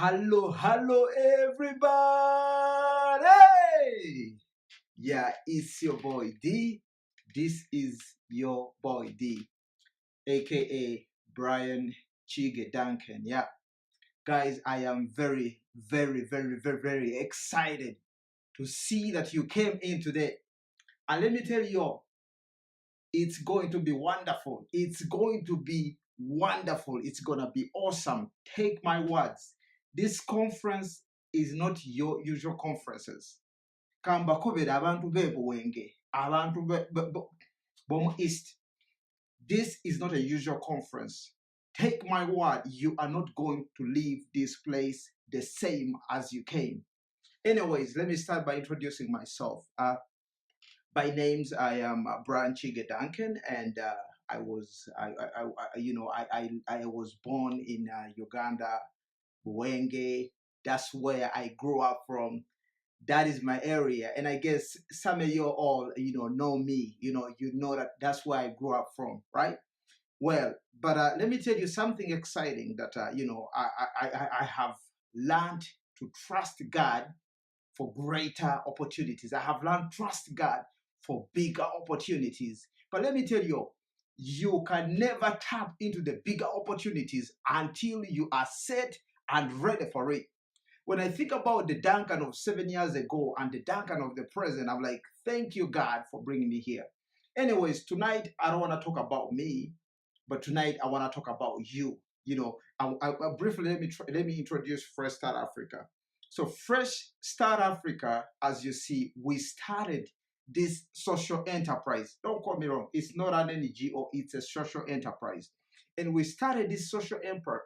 Hello, everybody! Yeah, it's your boy D. This is your boy D, aka Brian Chige Duncan. Yeah, guys, I am very excited to see that you came in today. And let me tell you all, it's going to be wonderful. It's going to be wonderful. It's going to be awesome. Take my words. This conference is not your usual conferences. Kamba kubera abantu bebuwenge, abantu bomu East. This is not a usual conference. Take my word, you are not going to leave this place the same as you came. Anyways, let me start by introducing myself. By names, I am Brian Chige Duncan, and I was, I was born in Uganda, Buwenge. That's where I grew up from. That is my area, and I guess some of you all, know me. You know that that's where I grew up from, right? Well, but let me tell you something exciting that I have learned to trust God for greater opportunities. I have learned trust God for bigger opportunities. But let me tell you, you can never tap into the bigger opportunities until you are set and ready for it. When I think about the Duncan of 7 years ago and the Duncan of the present, I'm like, thank you, God, for bringing me here. Anyways, tonight, I don't want to talk about me, but tonight I want to talk about you. Briefly, let me introduce Fresh Start Africa. So Fresh Start Africa, as you see, we started this social enterprise. Don't call me wrong. It's not an NGO, it's a social enterprise. And we started this social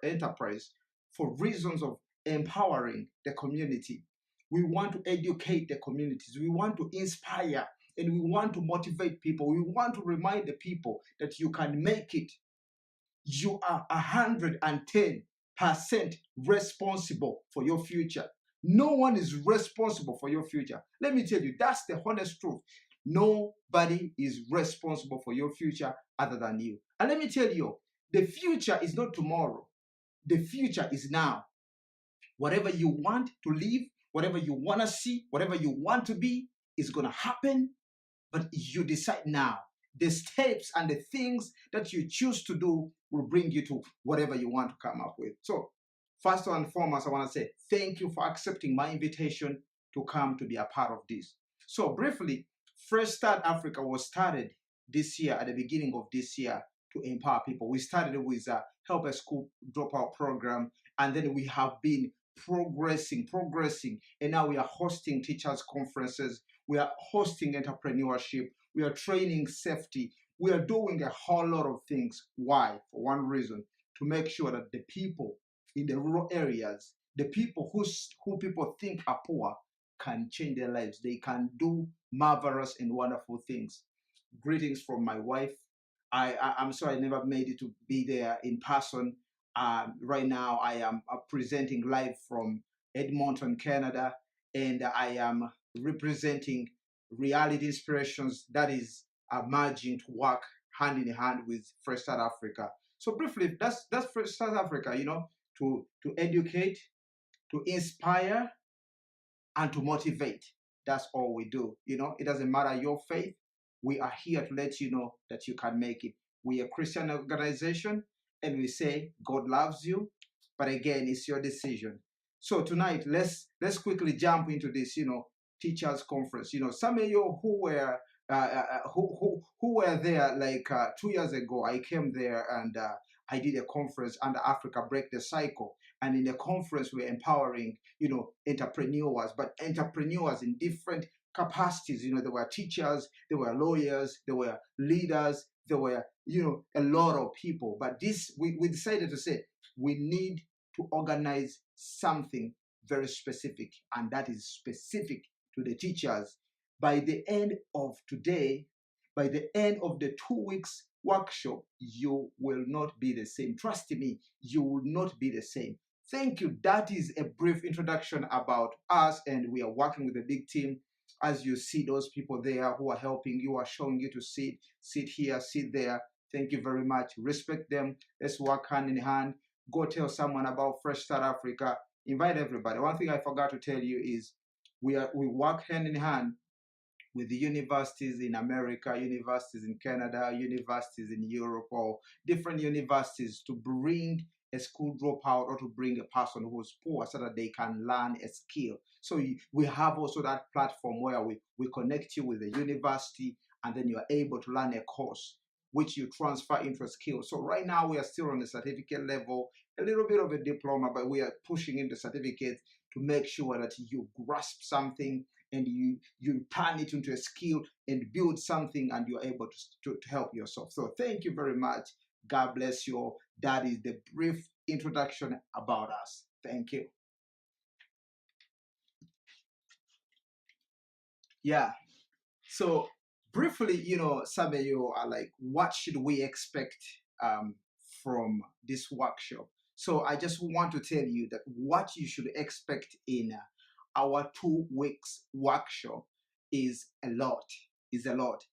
enterprise for reasons of empowering the community. We want to educate the communities. We want to inspire and we want to motivate people. We want to remind the people that you can make it. You are 110% responsible for your future. No one is responsible for your future. Let me tell you, that's the honest truth. Nobody is responsible for your future other than you. And let me tell you, the future is not tomorrow. The future is now. Whatever you want to live, whatever you want to see, whatever you want to be is going to happen, but you decide now. The steps and the things that you choose to do will bring you to whatever you want to come up with. So, first and foremost, I want to say thank you for accepting my invitation to come to be a part of this. So, briefly, Fresh Start Africa was started this year, at the beginning of this year, to empower people. We started with a Help a School Dropout program, and then we have been progressing, and now we are hosting teachers' conferences. We are hosting entrepreneurship. We are training safety. We are doing a whole lot of things. Why? For one reason, to make sure that the people in the rural areas, the people who people think are poor, can change their lives. They can do marvelous and wonderful things. Greetings from my wife. I'm sorry I never made it to be there in person. Right now, I am presenting live from Edmonton, Canada, and I am representing Reality Inspirations that is merging to work hand in hand with Fresh Start Africa. So briefly, that's Fresh Start Africa. To educate, to inspire, and to motivate. That's all we do. It doesn't matter your faith. We are here to let you know that you can make it. We are a Christian organization, and we say God loves you, but again, it's your decision. So tonight, let's quickly jump into this, teachers conference. Some of you who were there like 2 years ago, I came there and I did a conference under Africa Break the Cycle. And in the conference, we're empowering, entrepreneurs, but entrepreneurs in different capacities. There were teachers, there were lawyers, there were leaders, there were, a lot of people. But we decided to say, we need to organize something very specific, and that is specific to the teachers. By the end of today, by the end of the 2 weeks workshop, you will not be the same. Trust me, you will not be the same. Thank you. That is a brief introduction about us, and we are working with a big team. As you see those people there who are helping you, are showing you to sit here, sit there. Thank you very much. Respect them. Let's work hand in hand. Go tell someone about Fresh Start Africa. Invite everybody. One thing I forgot to tell you is we work hand in hand with the universities in America, universities in Canada, universities in Europe, or different universities to bring a school dropout or to bring a person who's poor so that they can learn a skill. So we have also that platform where we connect you with the university and then you're able to learn a course which you transfer into a skill. So right now we are still on the certificate level, a little bit of a diploma, but we are pushing into certificates to make sure that you grasp something and you turn it into a skill and build something and you're able to help yourself. So thank you very much. God bless you all. That is the brief introduction about us. Thank you. Yeah. So briefly, some of you are like, what should we expect um, from this workshop? So I just want to tell you that what you should expect in our 2 weeks workshop is a lot. Is a lot.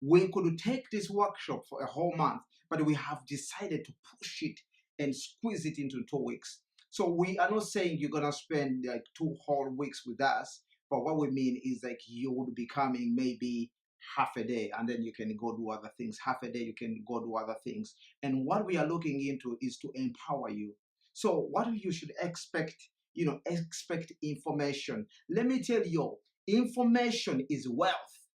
We could take this workshop for a whole month, but we have decided to push it and squeeze it into 2 weeks. So we are not saying you're gonna spend like 2 whole weeks with us, but what we mean is like you would be coming maybe half a day and then you can go do other things. Half a day you can go do other things. And what we are looking into is to empower you. So what you should expect, expect information. Let me tell you, information is wealth.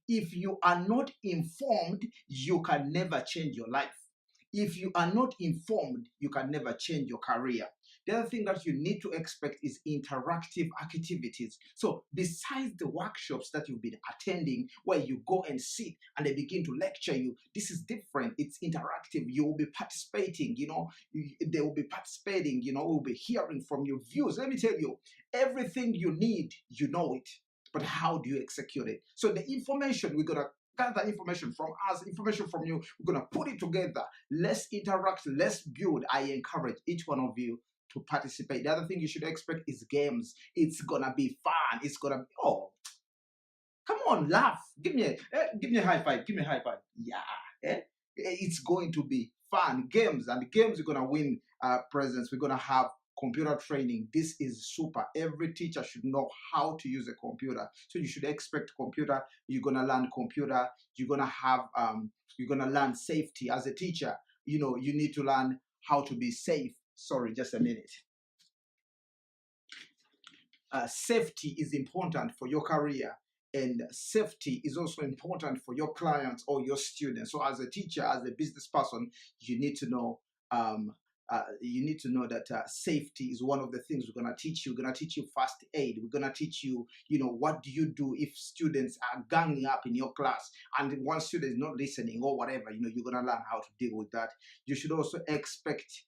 If you are not informed, you can never change your life. If you are not informed, you can never change your career. The other thing that you need to expect is interactive activities. So, besides the workshops that you've been attending, where you go and sit and they begin to lecture you, this is different. It's interactive. You will be participating, they will be participating, will be hearing from your views. Let me tell you, everything you need, you know it, but how do you execute it? So the information, we're gonna gather information from us, information from you, we're gonna put it together. Let's interact, let's build. I encourage each one of you to participate. The other thing you should expect is games. It's gonna be fun. It's gonna be, oh, come on, laugh. Give me a high five. Give me a high five. Yeah. It's going to be fun. Games, and the games we're gonna win presents. We're gonna have computer training. This is super. Every teacher should know how to use a computer. So you should expect computer. You're gonna learn computer. You're gonna have you're gonna learn safety as a teacher. You need to learn how to be safe. Sorry, just a minute. Safety is important for your career, and safety is also important for your clients or your students. So as a teacher, as a business person, you need to know that safety is one of the things we're going to teach you. We're going to teach you first aid. We're going to teach you, what do you do if students are ganging up in your class and one student is not listening or whatever. You're going to learn how to deal with that. You should also expect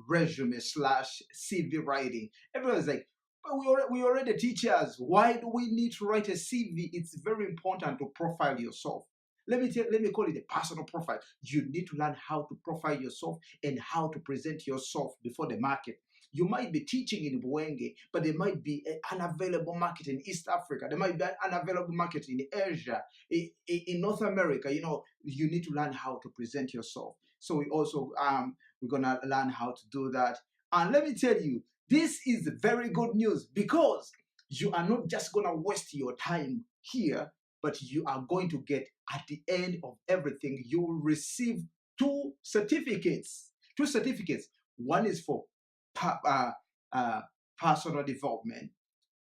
resume/CV writing. Everyone's like, but we already teachers. Why do we need to write a CV? It's very important to profile yourself. Let me call it a personal profile. You need to learn how to profile yourself and how to present yourself before the market. You might be teaching in Buenge, but there might be an unavailable market in East Africa. There might be an unavailable market in Asia, in North America. You need to learn how to present yourself. So we're gonna learn how to do that. And let me tell you, this is very good news because you are not just going to waste your time here, but you are going to get at the end of everything, you will receive 2 certificates. 2 certificates. One is for personal development,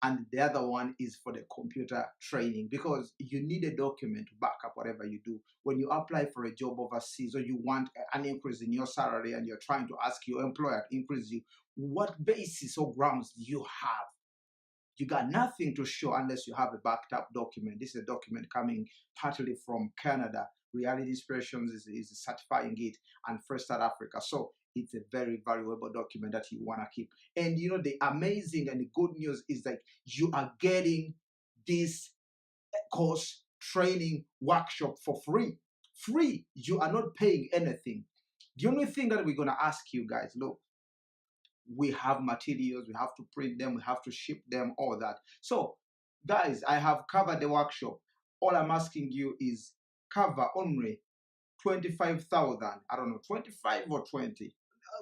and the other one is for the computer training, because you need a document to back up whatever you do. When you apply for a job overseas or you want an increase in your salary and you're trying to ask your employer to increase you, what basis or grounds do you have? You got nothing to show unless you have a backed up document. This is a document coming partly from Canada. Reality Inspirations is certifying it, and First South Africa. So it's a very valuable document that you want to keep. And the amazing and the good news is that you are getting this course training workshop for free. Free. You are not paying anything. The only thing that we're going to ask you guys, look, we have materials, we have to print them, we have to ship them, all that. So guys, I have covered the workshop. All I'm asking you is cover only 25,000. I don't know, 25 or 20.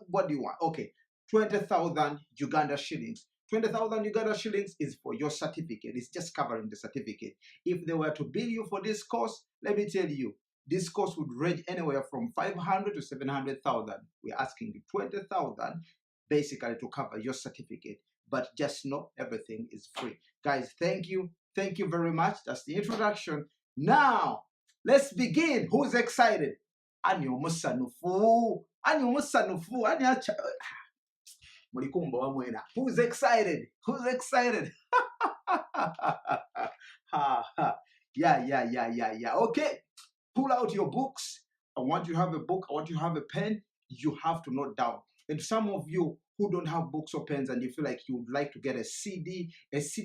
What do you want? Okay, 20,000 Uganda shillings. 20,000 Uganda shillings is for your certificate. It's just covering the certificate. If they were to bill you for this course, let me tell you, this course would range anywhere from 500 to 700,000. We're asking you 20,000 basically to cover your certificate. But just know everything is free. Guys, thank you. Thank you very much. That's the introduction. Now, let's begin. Who's excited? Anyo musanufu. Anyo musanufu. Mulikumba wa mwena. Who's excited? Who's excited? Yeah. Okay. Pull out your books. I want you to have a book. I want you to have a pen. You have to note down. And some of you who don't have books or pens and you feel like you would like to get a CD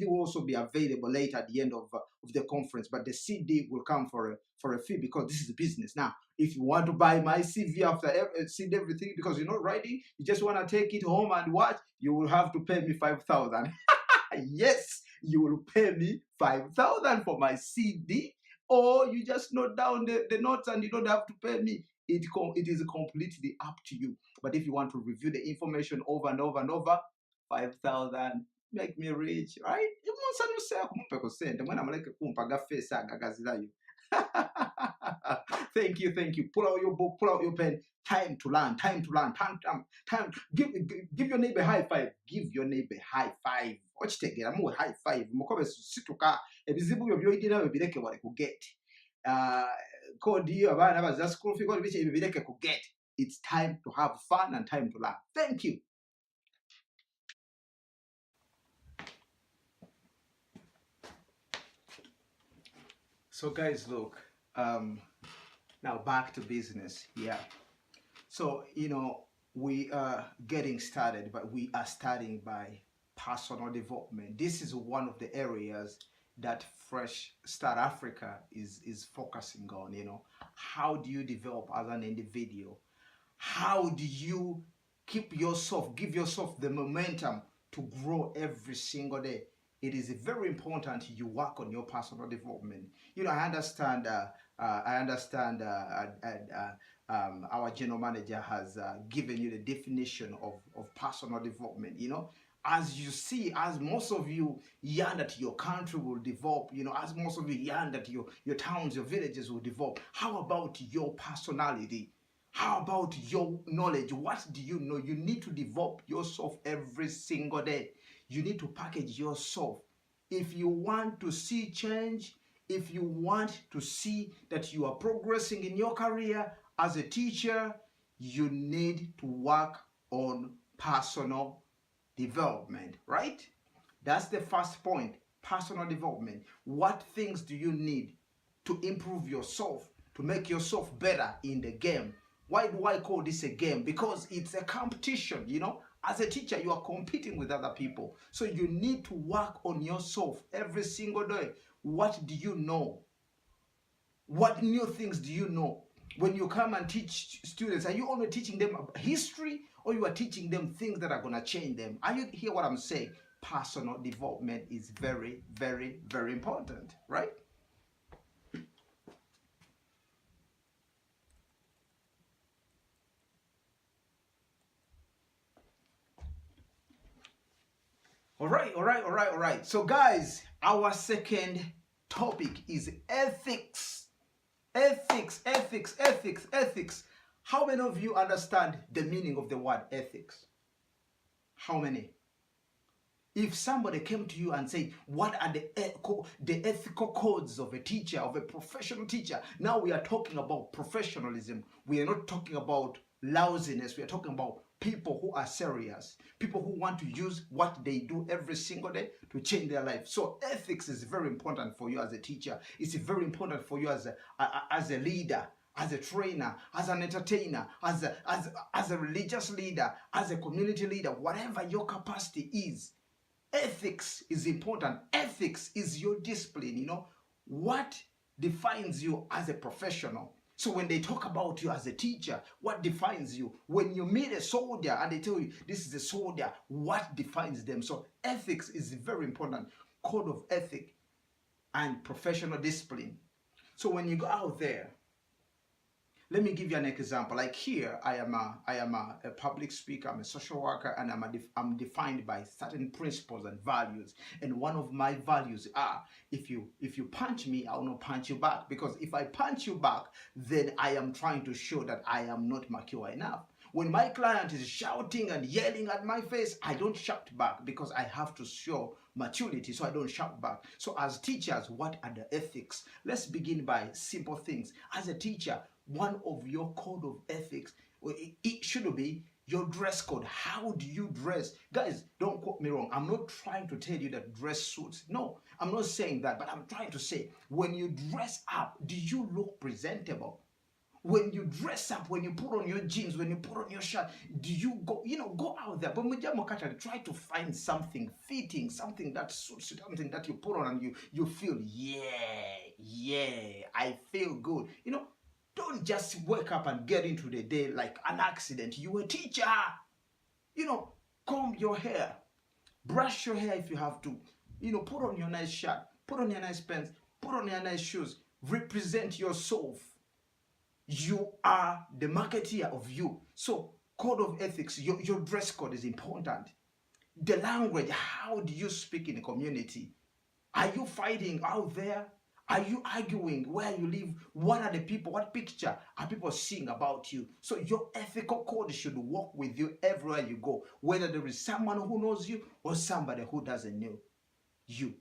will also be available later at the end of the conference. But the CD will come for a fee because this is a business. Now, if you want to buy my CV after CD everything because you're not writing, you just want to take it home and watch, you will have to pay me 5,000. Yes, you will pay me 5,000 for my CD, or you just note down the notes and you don't have to pay me. It is completely up to you. But if you want to review the information over and over and over, 5,000, make me rich, right? Thank you. Pull out your book, pull out your pen. Time to learn. Time. Give your neighbor high five. Give your neighbor high five. Ochitegera mu high five. Mukobe situka ebizibu byo byoyidira bibireke wale ku get. Kodi abana baza school fee kodi biche bibireke ku get. It's time to have fun and time to learn. Thank you. So guys, look, now back to business. Yeah. So, we are getting started, but we are starting by personal development. This is one of the areas that Fresh Start Africa is focusing on. How do you develop as an individual? How do you give yourself the momentum to grow every single day? It is very important you work on your personal development. I understand. Our general manager has given you the definition of personal development. As you see, as most of you yearn that your country will develop, as most of you yearn that your towns, your villages will develop, how about your personality? How about your knowledge? What do you know? You need to develop yourself every single day. You need to package yourself. If you want to see change, if you want to see that you are progressing in your career as a teacher, you need to work on personal development, right? That's the first point, personal development. What things do you need to improve yourself, to make yourself better in the game? Why do I call this a game? Because it's a competition, As a teacher, you are competing with other people. So you need to work on yourself every single day. What do you know? What new things do you know? When you come and teach students, are you only teaching them history or you are teaching them things that are going to change them? Are you hear what I'm saying? Personal development is very, very, very important, right? All right. So guys, our second topic is ethics. Ethics. How many of you understand the meaning of the word ethics? How many? If somebody came to you and said, what are the ethical codes of a teacher, of a professional teacher? Now we are talking about professionalism. We are not talking about lousiness. We are talking about people who are serious, people who want to use what they do every single day to change their life. So ethics is very important for you as a teacher. It's very important for you as a leader, as a trainer, as an entertainer, as a religious leader, as a community leader, whatever your capacity is. Ethics is important. Ethics is your discipline, What defines you as a professional? So when they talk about you as a teacher, what defines you? When you meet a soldier and they tell you this is a soldier, what defines them? So ethics is very important. Code of ethic and professional discipline. So when you go out there, Let me give you an example. Like here, I am a public speaker, I'm a social worker, and I'm defined by certain principles and values. And one of my values are, if you punch me, I will not punch you back. Because if I punch you back, then I am trying to show that I am not mature enough. When my client is shouting and yelling at my face, I don't shout back because I have to show maturity, so I don't shout back. So as teachers, what are the ethics? Let's begin by simple things. As a teacher, one of your code of ethics, it should be your dress code. How do you dress? Guys, don't quote me wrong. I'm not trying to tell you that dress suits. No, I'm not saying that, but I'm trying to say, when you dress up, do you look presentable? When you dress up, when you put on your jeans, when you put on your shirt, do you go, go out there? But try to find something fitting, something that suits you, something that you put on and you feel, I feel good. Don't just wake up and get into the day like an accident. You're a teacher. Comb your hair, brush your hair if you have to. Put on your nice shirt, put on your nice pants, put on your nice shoes. Represent yourself. You are the marketeer of you. So code of ethics, your dress code is important. The language, how do you speak in the community? Are you fighting out there? Are you arguing where you live? What are the people, what picture are people seeing about you? So your ethical code should walk with you everywhere you go, whether there is someone who knows you or somebody who doesn't know you.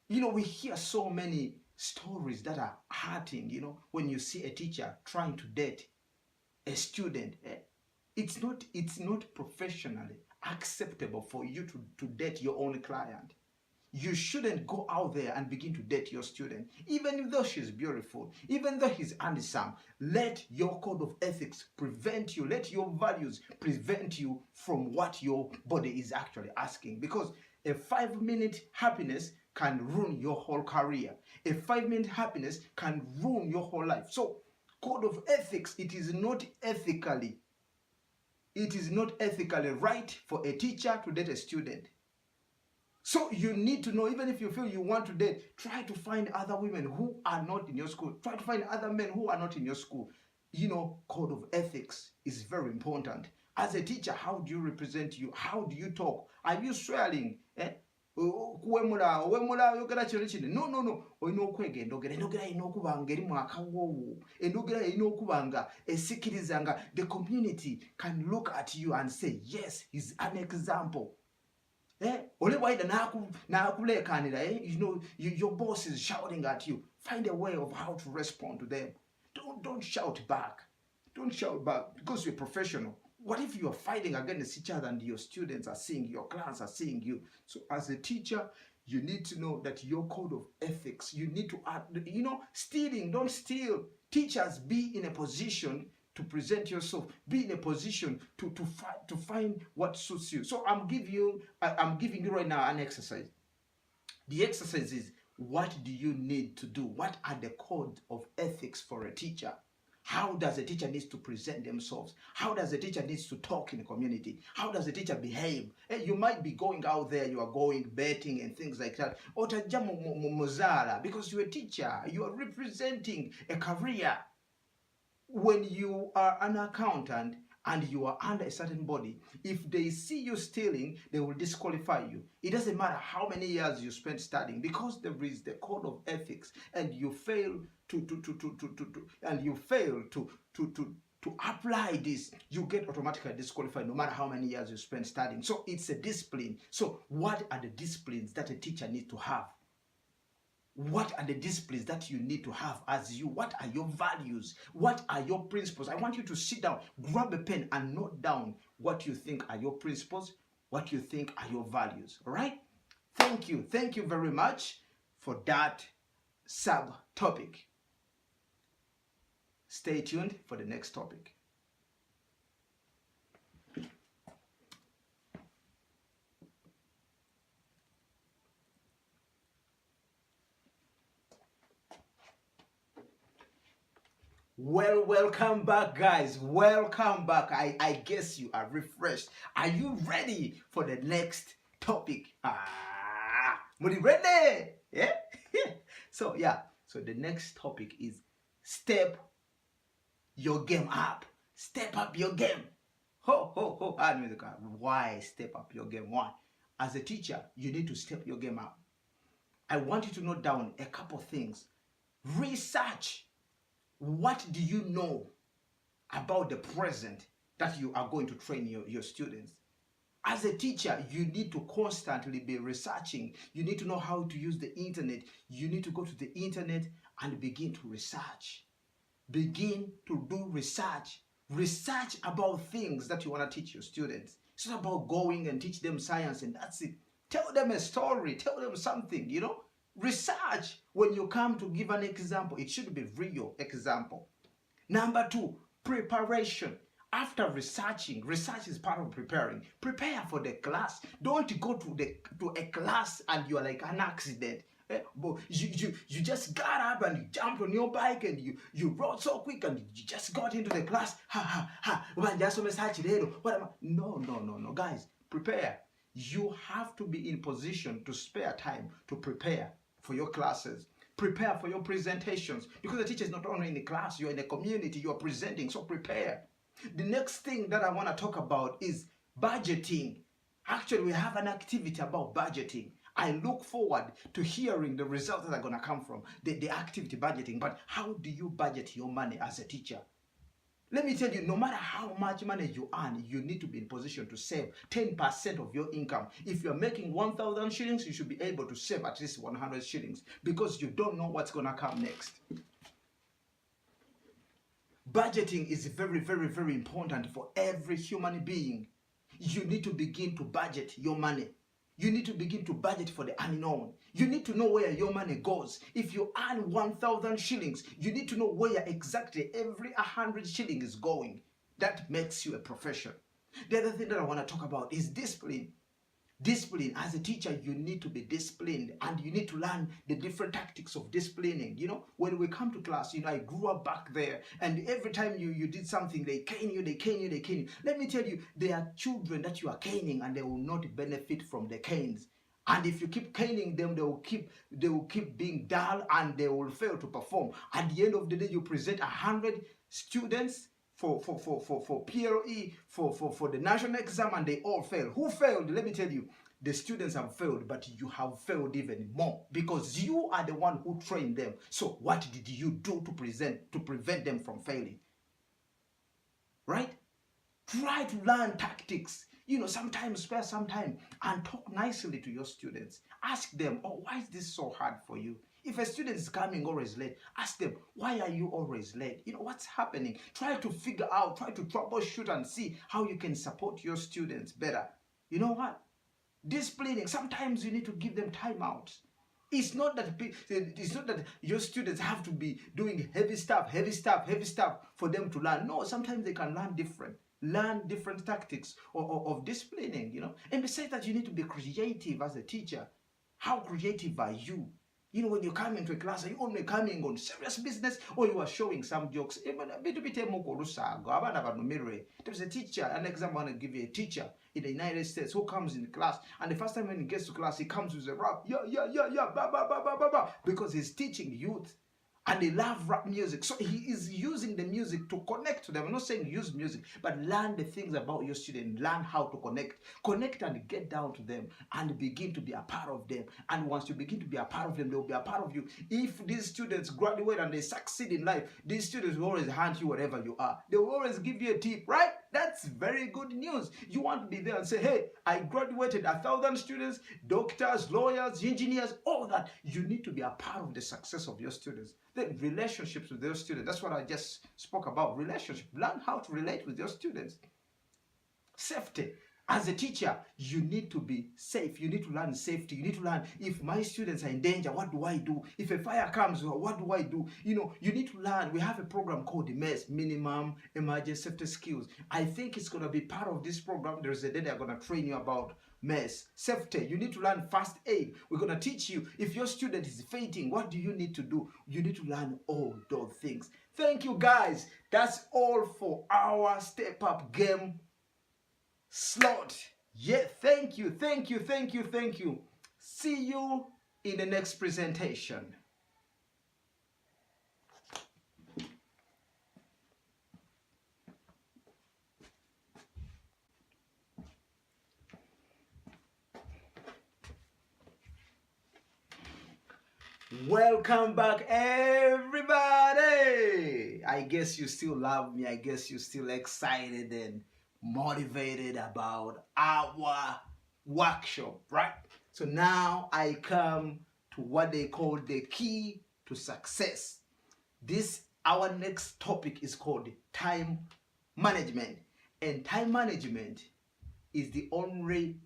We hear so many stories that are hurting, when you see a teacher trying to date a student. It's not professionally acceptable for you to date your own client. You shouldn't go out there and begin to date your student, even though she's beautiful, even though he's handsome. Let your code of ethics prevent you, let your values prevent you from what your body is actually asking. Because a 5-minute happiness can ruin your whole career. A 5-minute happiness can ruin your whole life. So, code of ethics, it is not ethically right for a teacher to date a student. So you need to know, even if you feel you want to date, try to find other women who are not in your school. Try to find other men who are not in your school. Code of ethics is very important. As a teacher, how do you represent you? How do you talk? Are you swearing? No. Olina okwega endogera erina okuba nga erimu akawoowo. Endogera erina okuba nga esikiriza nga the community can look at you and say, yes, he's an example. Your boss is shouting at you. Find a way of how to respond to them. Don't shout back. Don't shout back because you're professional. What if you are fighting against each other and your students are seeing, your clients are seeing you? So as a teacher, you need to know that your code of ethics, you need to add, stealing, don't steal. Teachers, be in a position to present yourself, be in a position to find what suits you. So I'm giving you right now an exercise. The exercise is, what do you need to do? What are the code of ethics for a teacher? How does a teacher need to present themselves? How does a teacher need to talk in the community? How does a teacher behave? You might be going out there, you are going betting and things like that. Because you're a teacher, you are representing a career. When you are an accountant and you are under a certain body, if they see you stealing, they will disqualify you. It doesn't matter how many years you spent studying, because there is the code of ethics, and you fail to apply this, you get automatically disqualified no matter how many years you spend studying. So it's a discipline. So what are the disciplines that a teacher needs to have? What are the disciplines that you need to have as you? What are your values? What are your principles? I want you to sit down, grab a pen and note down what you think are your principles, what you think are your values. All right? Thank you. Thank you very much for that subtopic. Stay tuned for the next topic. Well, welcome back, guys. Welcome back. I guess you are refreshed. Are you ready for the next topic? Ready? Yeah? So the next topic is step your game up. Step up your game. Ho, ho, ho. Why step up your game? Why? As a teacher, you need to step your game up. I want you to note down a couple things. Research. What do you know about the present that you are going to train your students? As a teacher, you need to constantly be researching. You need to know how to use the internet. You need to go to the internet and begin to research. Begin to do research. Research about things that you want to teach your students. It's not about going and teach them science and that's it. Tell them a story. Tell them something, you know. Research. When you come to give an example, it should be real example. Number 2, preparation. After researching, research is part of preparing. Prepare for the class. Don't go to a class and you are like an accident. You just got up and you jumped on your bike and you rode so quick and you just got into the class. No, guys, prepare. You have to be in position to spare time to prepare for your classes. Prepare for your presentations, because the teacher is not only in the class, you're in the community, you're presenting, so prepare. The next thing that I want to talk about is budgeting. Actually, we have an activity about budgeting. I look forward to hearing the results that are going to come from the activity budgeting. But how do you budget your money as a teacher? Let me tell you, no matter how much money you earn, you need to be in position to save 10% of your income. If you're making 1,000 shillings, you should be able to save at least 100 shillings because you don't know what's going to come next. Budgeting is very, very, very important for every human being. You need to begin to budget your money. You need to begin to budget for the unknown. You need to know where your money goes. If you earn 1,000 shillings, you need to know where exactly every 100 shillings is going. That makes you a professional. The other thing that I want to talk about is discipline. Discipline. As a teacher, you need to be disciplined and you need to learn the different tactics of disciplining. You know, when we come to class, you know, I grew up back there and every time you did something, they cane you. Let me tell you, there are children that you are caning and they will not benefit from the canes. And if you keep caning them, they will keep being dull and they will fail to perform. At the end of the day, you present 100 students for PLE, for the national exam, and they all failed. Who failed? Let me tell you, the students have failed, but you have failed even more because you are the one who trained them. So what did you do to prevent them from failing? Right? Try to learn tactics. You know, sometimes spare some time and talk nicely to your students. Ask them, oh, why is this so hard for you? If a student is coming always late, ask them, why are you always late? You know, what's happening? Try to figure out, try to troubleshoot and see how you can support your students better. You know what? Disciplining, sometimes you need to give them timeouts. It's not that your students have to be doing heavy stuff for them to learn. No, sometimes they can learn different tactics of disciplining, you know. And besides that, you need to be creative as a teacher. How creative are you? You know, when you come into a class, are you only coming on serious business or you are showing some jokes? There's a teacher, an example I want to give you, a teacher in the United States who comes in class, and the first time when he gets to class, he comes with a rap, because he's teaching youth. And they love rap music. So he is using the music to connect to them. I'm not saying use music, but learn the things about your student. Learn how to connect. Connect and get down to them and begin to be a part of them. And once you begin to be a part of them, they'll be a part of you. If these students graduate and they succeed in life, these students will always hand you wherever you are. They will always give you a tip, right? That's very good news. You want to be there and say, hey, I graduated 1,000 students, doctors, lawyers, engineers, all that. You need to be a part of the success of your students. The relationships with your students. That's what I just spoke about. Relationship. Learn how to relate with your students. Safety. As a teacher, you need to be safe. You need to learn safety. You need to learn, if my students are in danger, what do I do? If a fire comes, what do I do? You know, you need to learn. We have a program called the MES, Minimum Emergency Safety Skills. I think it's going to be part of this program. There's a day they're going to train you about MES. Safety. You need to learn first aid. We're going to teach you, if your student is fainting, what do you need to do? You need to learn all those things. Thank you, guys. That's all for our Step Up Game slot. Yeah, thank you. See you in the next presentation. Welcome back, everybody. I guess you still love me. I guess you're still excited and motivated about our workshop, right? So now I come to what they call the key to success. This our next topic is called time management. And time management is the only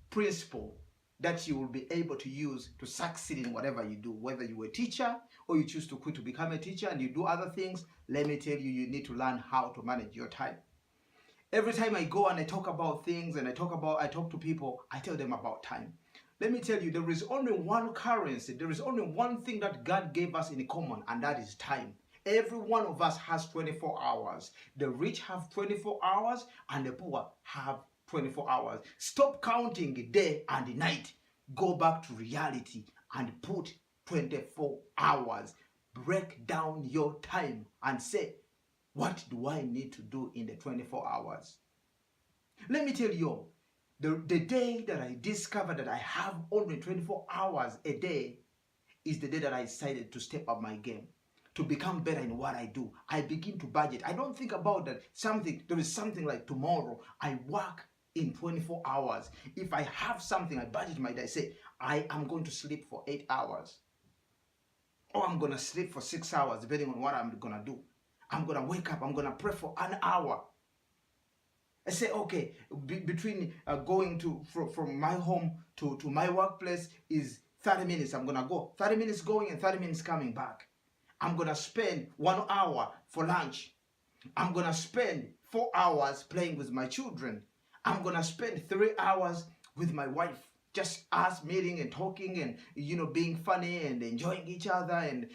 principle that you will be able to use to succeed in whatever you do, whether you're a teacher or you choose to quit to become a teacher and you do other things. Let me tell you, you need to learn how to manage your time. Every time I go and I talk about things and I talk to people, I tell them about time. Let me tell you, there is only one currency, there is only one thing that God gave us in common, and that is time. Every one of us has 24 hours. The rich have 24 hours and the poor have 24 hours. Stop counting day and night. Go back to reality and put 24 hours. Break down your time and say, what do I need to do in the 24 hours? Let me tell you, the day that I discovered that I have only 24 hours a day is the day that I decided to step up my game, to become better in what I do. I begin to budget. I don't think about that there is something like tomorrow. I work in 24 hours. If I have something, I budget my day. I say, I am going to sleep for 8 hours. Or I'm going to sleep for 6 hours, depending on what I'm going to do. I'm going to wake up. I'm going to pray for an hour. I say, okay, between going from my home to my workplace is 30 minutes. I'm going to go 30 minutes going and 30 minutes coming back. I'm going to spend 1 hour for lunch. I'm going to spend 4 hours playing with my children. I'm going to spend 3 hours with my wife. Just us meeting and talking and, being funny and enjoying each other and,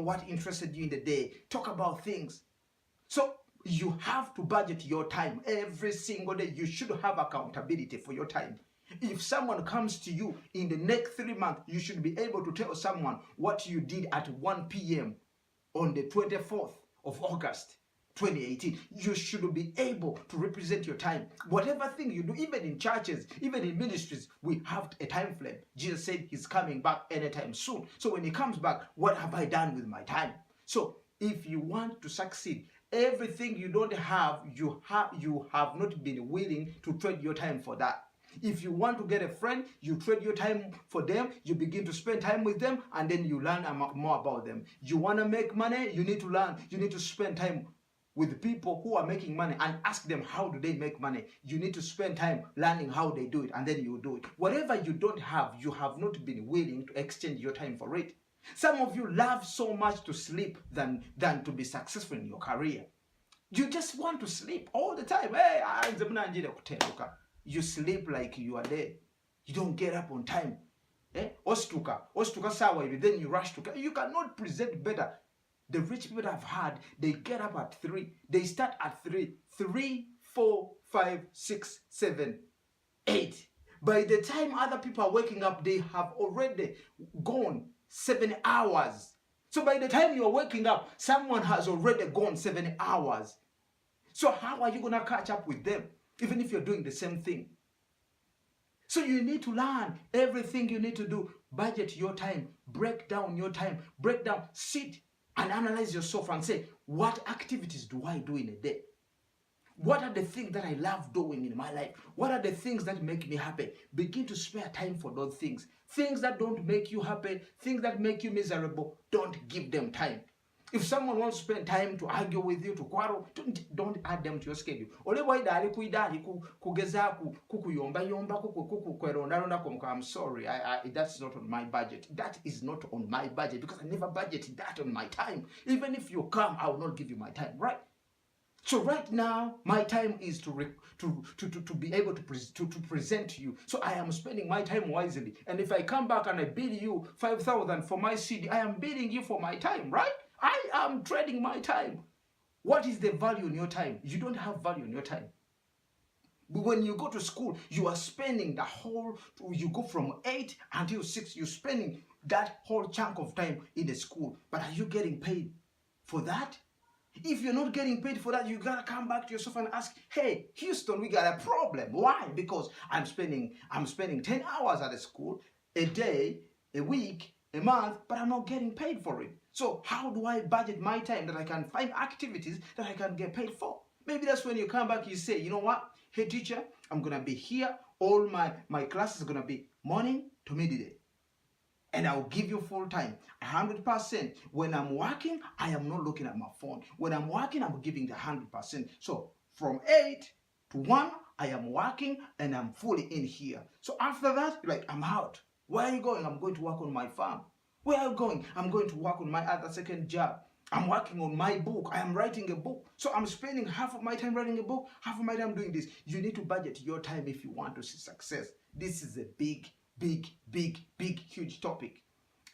what interested you in the day. Talk about things. So you have to budget your time every single day. You should have accountability for your time. If someone comes to you in the next 3 months, you should be able to tell someone what you did at 1 p.m. on the 24th of August 2018. You should be able to represent your time. Whatever thing you do, even in churches, even in ministries, we have a time frame. Jesus said he's coming back anytime soon. So when he comes back, what have I done with my time? So if you want to succeed, everything you don't have, you have not been willing to trade your time for that. If you want to get a friend, you trade your time for them, you begin to spend time with them, and then you learn more about them. You want to make money, you need to learn, you need to spend time with people who are making money and ask them how do they make money. You need to spend time learning how they do it, and then you do it. Whatever you don't have, you have not been willing to exchange your time for it. Some of you love so much to sleep than to be successful in your career. You just want to sleep all the time. Hey, you sleep like you are dead. You don't get up on time. Ostuka sawa, then you rush to. You cannot present better. The rich people I've had, they get up at 3. They start at 3. 3, 4, 5, 6, 7, 8. By the time other people are waking up, they have already gone 7 hours. So by the time you're waking up, someone has already gone 7 hours. So how are you going to catch up with them, even if you're doing the same thing? So you need to learn everything you need to do. Budget your time. Break down your time. Break down. Sit and analyze yourself and say, what activities do I do in a day? What are the things that I love doing in my life? What are the things that make me happy? Begin to spare time for those things. Things that don't make you happy, things that make you miserable, don't give them time. If someone wants to spend time to argue with you, to quarrel, don't add them to your schedule. I'm sorry, that's not on my budget. That is not on my budget because I never budget that on my time. Even if you come, I will not give you my time, right? So right now, my time is to be able to present to you. So I am spending my time wisely. And if I come back and I bill you 5,000 for my CD, I am billing you for my time, right? I am trading my time. What is the value in your time? You don't have value in your time. But when you go to school, you are spending you go from 8 until 6, you're spending that whole chunk of time in the school. But are you getting paid for that? If you're not getting paid for that, you gotta come back to yourself and ask, hey, Houston, we got a problem. Why? Because I'm spending 10 hours at the school, a day, a week, a month, but I'm not getting paid for it. So how do I budget my time that I can find activities that I can get paid for? Maybe that's when you come back, you say, you know what? Hey teacher, I'm gonna be here. All my classes are gonna be morning to midday. And I'll give you full time, 100%. When I'm working, I am not looking at my phone. When I'm working, I'm giving the 100%. So from 8 to 1, I am working and I'm fully in here. So after that, like, I'm out. Where are you going? I'm going to work on my farm. Where are you going? I'm going to work on my other second job. I'm working on my book. I am writing a book. So I'm spending half of my time writing a book, half of my time doing this. You need to budget your time if you want to see success. This is a big, huge topic.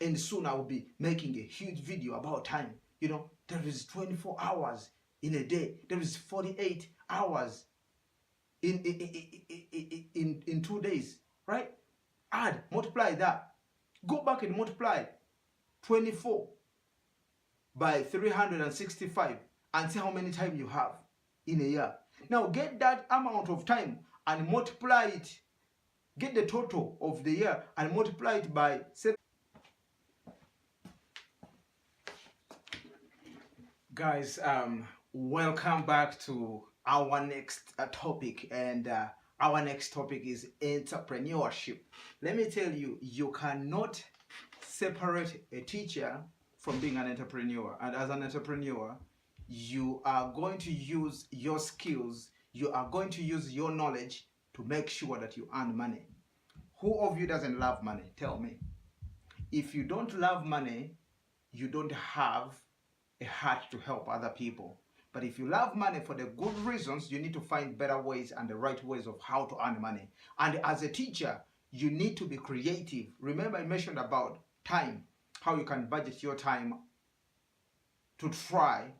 And soon I will be making a huge video about time. You know, there is 24 hours in a day. There is 48 hours in 2 days, right? Add, multiply that. Go back and multiply 24 by 365 and see how many time you have in a year. Now get that amount of time and multiply it. Get the total of the year and multiply it by 7. Guys, welcome back to our next topic, and our next topic is entrepreneurship. Let me tell you, you cannot separate a teacher from being an entrepreneur. And as an entrepreneur, you are going to use your skills, you are going to use your knowledge to make sure that you earn money. Who of you doesn't love money? Tell me. If you don't love money, you don't have a heart to help other people. But if you love money for the good reasons, you need to find better ways and the right ways of how to earn money. And as a teacher, you need to be creative. Remember, I mentioned about time, how you can budget your time to try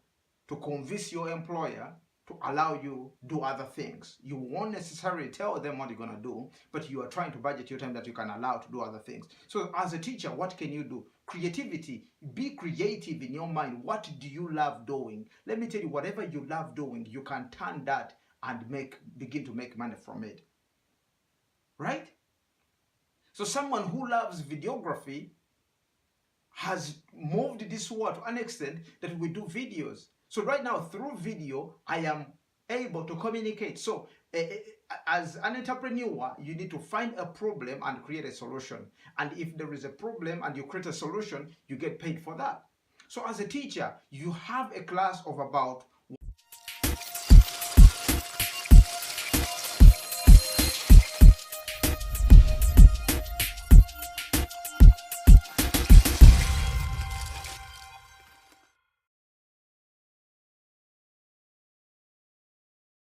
to convince your employer to allow you do other things. You won't necessarily tell them what you're going to do, but you are trying to budget your time that you can allow to do other things. So as a teacher, what can you do? Creativity. Be creative in your mind. What do you love doing? Let me tell you, whatever you love doing, you can turn that and begin to make money from it. Right? So someone who loves videography has moved this world to an extent that we do videos. So right now, through video, I am able to communicate. So as an entrepreneur, you need to find a problem and create a solution. And if there is a problem and you create a solution, you get paid for that. So as a teacher, you have a class of about